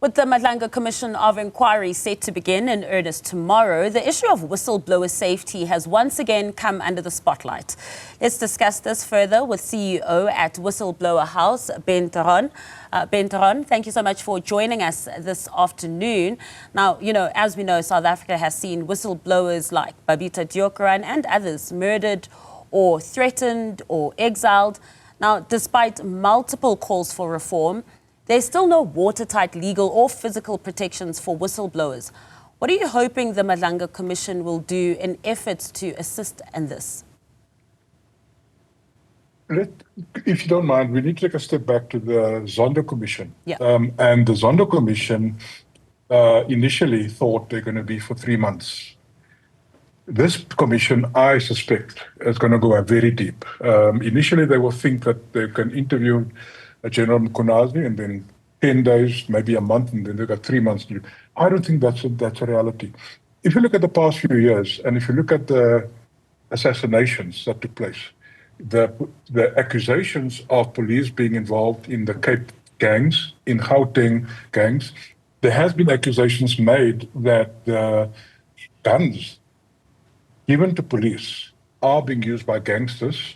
With the Madlanga Commission of Inquiry set to begin in earnest tomorrow, the issue of whistleblower safety has once again come under the spotlight. Let's discuss this further with CEO at Whistleblower House, Theron. Theron, thank you so much for joining us this afternoon. Now, as we know, South Africa has seen whistleblowers like Babita Deokaran and others murdered or threatened or exiled. Now, despite multiple calls for reform, there's still no watertight legal or physical protections for whistleblowers. What are you hoping the Madlanga Commission will do in efforts to assist in this? If you don't mind, we need to take a step back to the Zondo Commission. Yeah. And the Zondo Commission initially thought they're going to be for 3 months. This commission, I suspect, is going to go very deep. Initially, they will think that they can interview General Mkunazi and then 10 days, maybe a month, and then they've got 3 months to do. I don't think that's a reality. If you look at the past few years, and if you look at the assassinations that took place, the accusations of police being involved in the Cape gangs, in Gauteng gangs, there has been accusations made that the guns given to police are being used by gangsters.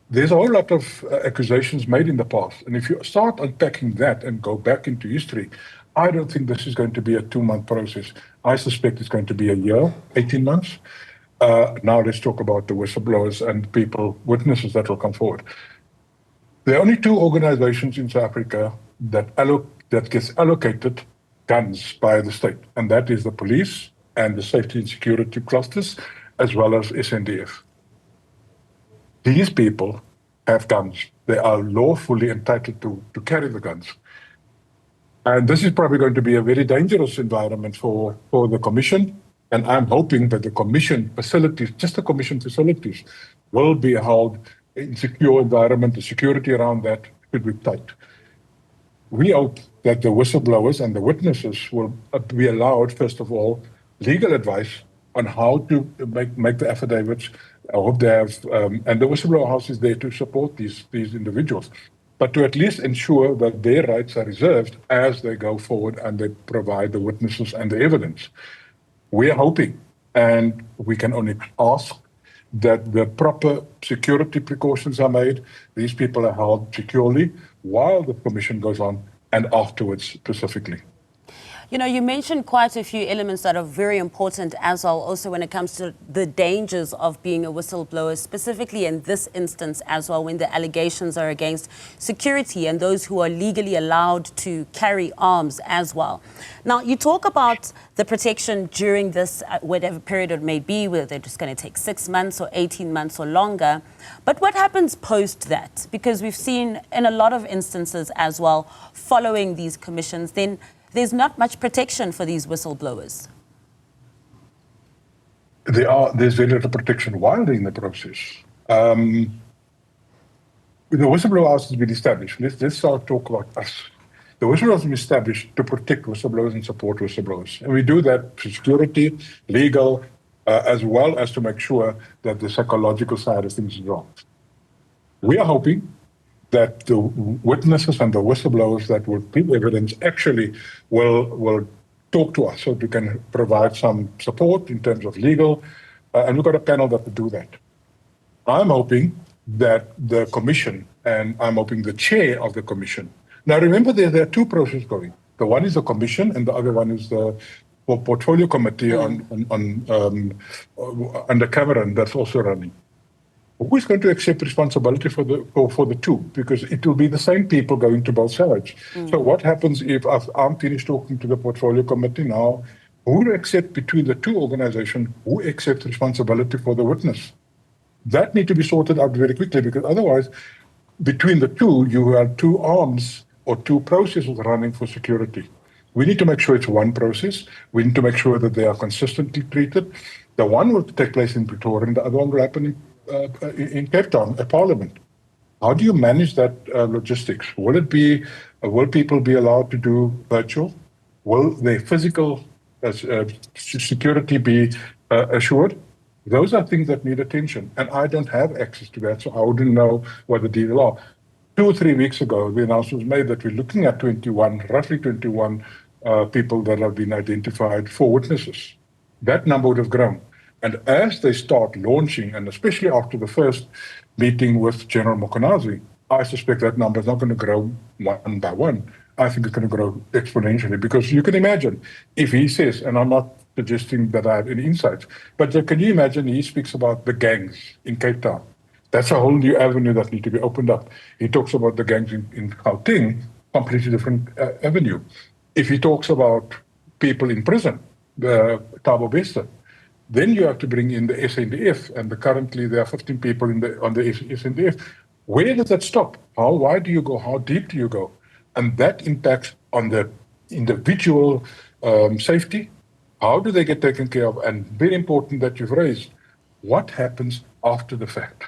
There's a whole lot of accusations made in the past. And if you start unpacking that and go back into history, I don't think this is going to be a 2-month process. I suspect it's going to be a year, 18 months. Now let's talk about the whistleblowers and people, witnesses that will come forward. There are only 2 organizations in South Africa that gets allocated guns by the state, and that is the police and the safety and security clusters, as well as SNDF. These people have guns. They are lawfully entitled to carry the guns. And this is probably going to be a very dangerous environment for the commission. And I'm hoping that the commission facilities, just the commission facilities, will be held in secure environment. The security around that should be tight. We hope that the whistleblowers and the witnesses will be allowed, first of all, legal advice on how to make the affidavits. I hope they have, and the Whistleblower House is there to support these individuals, but to at least ensure that their rights are reserved as they go forward and they provide the witnesses and the evidence. We are hoping, and we can only ask, that the proper security precautions are made. These people are held securely while the commission goes on and afterwards specifically. You mentioned quite a few elements that are very important as well, also when it comes to the dangers of being a whistleblower, specifically in this instance as well, when the allegations are against security and those who are legally allowed to carry arms as well. Now, you talk about the protection during this, whatever period it may be, whether they're just going to take 6 months or 18 months or longer. But what happens post that? Because we've seen in a lot of instances as well, following these commissions, then there's not much protection for these whistleblowers. There's very little protection while they're in the process. The Whistleblower House has been established. Let's start talk about us. The Whistleblower House has been established to protect whistleblowers and support whistleblowers. And we do that for security, legal, as well as to make sure that the psychological side of things is wrong. We are hoping that the witnesses and the whistleblowers that will give evidence actually will talk to us so we can provide some support in terms of legal, and we've got a panel that will do that. I'm hoping that the commission, and I'm hoping the chair of the commission. Now remember, there are 2 processes going. The one is the commission and the other one is the portfolio committee under Cameron that's also running. Who is going to accept responsibility for the 2? Because it will be the same people going to both sides. So what happens if I'm finished talking to the portfolio committee now? Who will accept between the 2 organizations, who accepts responsibility for the witness? That needs to be sorted out very quickly, because otherwise, between the 2, you have 2 arms or 2 processes running for security. We need to make sure it's one process. We need to make sure that they are consistently treated. The one will take place in Pretoria and the other one will happen in Cape Town, at Parliament. How do you manage that logistics? Will people be allowed to do virtual? Will their physical security be assured? Those are things that need attention, and I don't have access to that, so I wouldn't know what the details are. 2 or 3 weeks ago, the announcement was made that we're looking at roughly 21 people that have been identified for witnesses. That number would have grown. And as they start launching, and especially after the first meeting with General Mokonazi, I suspect that number is not going to grow one by one. I think it's going to grow exponentially, because you can imagine if he says, and I'm not suggesting that I have any insights, but can you imagine he speaks about the gangs in Cape Town? That's a whole new avenue that needs to be opened up. He talks about the gangs in Gauteng, completely different avenue. If he talks about people in prison, the Thabo Bester, then you have to bring in the SNDF, and currently there are 15 people on the SNDF. Where does that stop? How wide do you go? How deep do you go? And that impacts on the individual safety. How do they get taken care of? And very important that you've raised, what happens after the fact?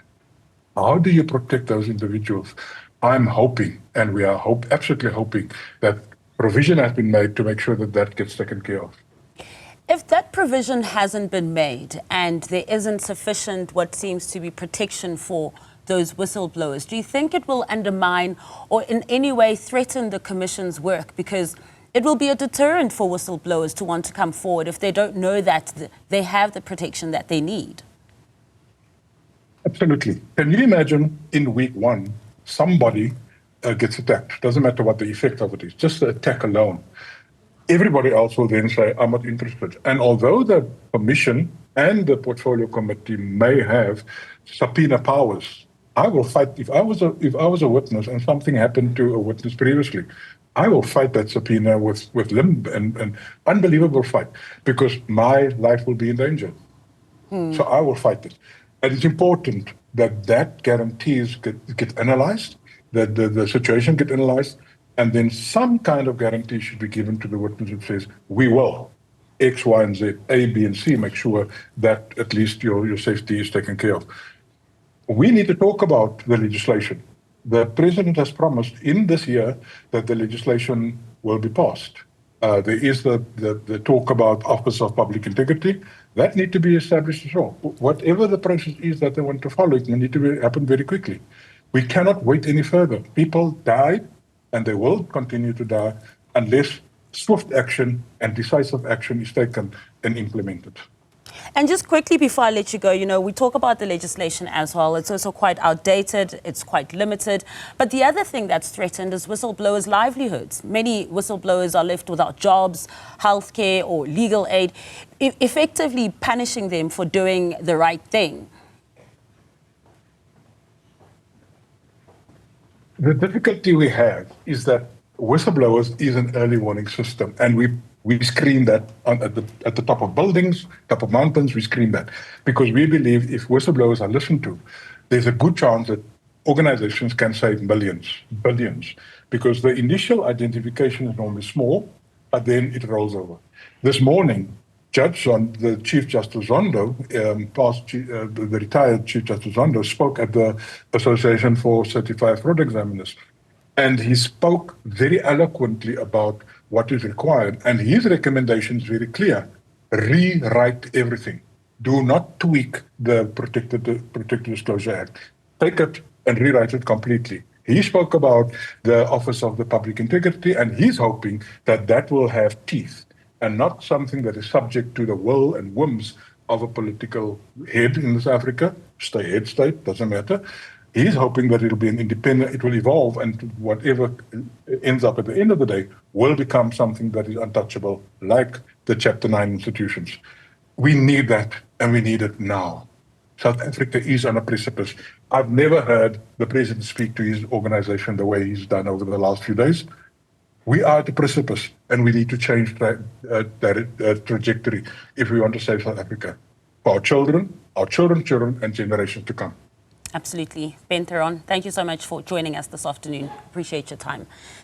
How do you protect those individuals? I'm hoping, and we are absolutely hoping, that provision has been made to make sure that that gets taken care of. If that provision hasn't been made and there isn't sufficient what seems to be protection for those whistleblowers, do you think it will undermine or in any way threaten the Commission's work? Because it will be a deterrent for whistleblowers to want to come forward if they don't know that they have the protection that they need. Absolutely. Can you imagine in week one, somebody gets attacked? Doesn't matter what the effect of it is, just the attack alone. Everybody else will then say, I'm not interested. And although the Commission and the Portfolio Committee may have subpoena powers, I will fight. If I was a witness and something happened to a witness previously, I will fight that subpoena with limb and unbelievable fight, because my life will be in danger. So I will fight it. And it's important that guarantees get analyzed, that the situation get analyzed, and then some kind of guarantee should be given to the witness that says, we will X, Y, and Z, A, B, and C, make sure that at least your safety is taken care of. We need to talk about the legislation. The President has promised in this year that the legislation will be passed. There is the talk about Office of Public Integrity. That needs to be established as well. Whatever the process is that they want to follow, it need to happen very quickly. We cannot wait any further. People died, and they will continue to die unless swift action and decisive action is taken and implemented. And just quickly before I let you go, we talk about the legislation as well. It's also quite outdated. It's quite limited. But the other thing that's threatened is whistleblowers' livelihoods. Many whistleblowers are left without jobs, healthcare, or legal aid, effectively punishing them for doing the right thing. The difficulty we have is that whistleblowers is an early warning system, and we screen that at the top of buildings, top of mountains. We screen that because we believe if whistleblowers are listened to, there's a good chance that organizations can save millions, billions, because the initial identification is normally small, but then it rolls over. This morning, the Chief Justice Zondo, the retired Chief Justice Zondo, spoke at the Association for Certified Fraud Examiners. And he spoke very eloquently about what is required. And his recommendation is very clear. Rewrite everything. Do not tweak the Protected Disclosure Act. Take it and rewrite it completely. He spoke about the Office of the Public Integrity, and he's hoping that will have teeth, and not something that is subject to the will and whims of a political head in South Africa, head state, doesn't matter. He's hoping that it'll be an independent, it will evolve, and whatever ends up at the end of the day will become something that is untouchable, like the Chapter 9 institutions. We need that, and we need it now. South Africa is on a precipice. I've never heard the President speak to his organization the way he's done over the last few days. We are at the precipice, and we need to change that trajectory if we want to save South Africa for our children, and generations to come. Absolutely. Ben Theron, thank you so much for joining us this afternoon. Appreciate your time.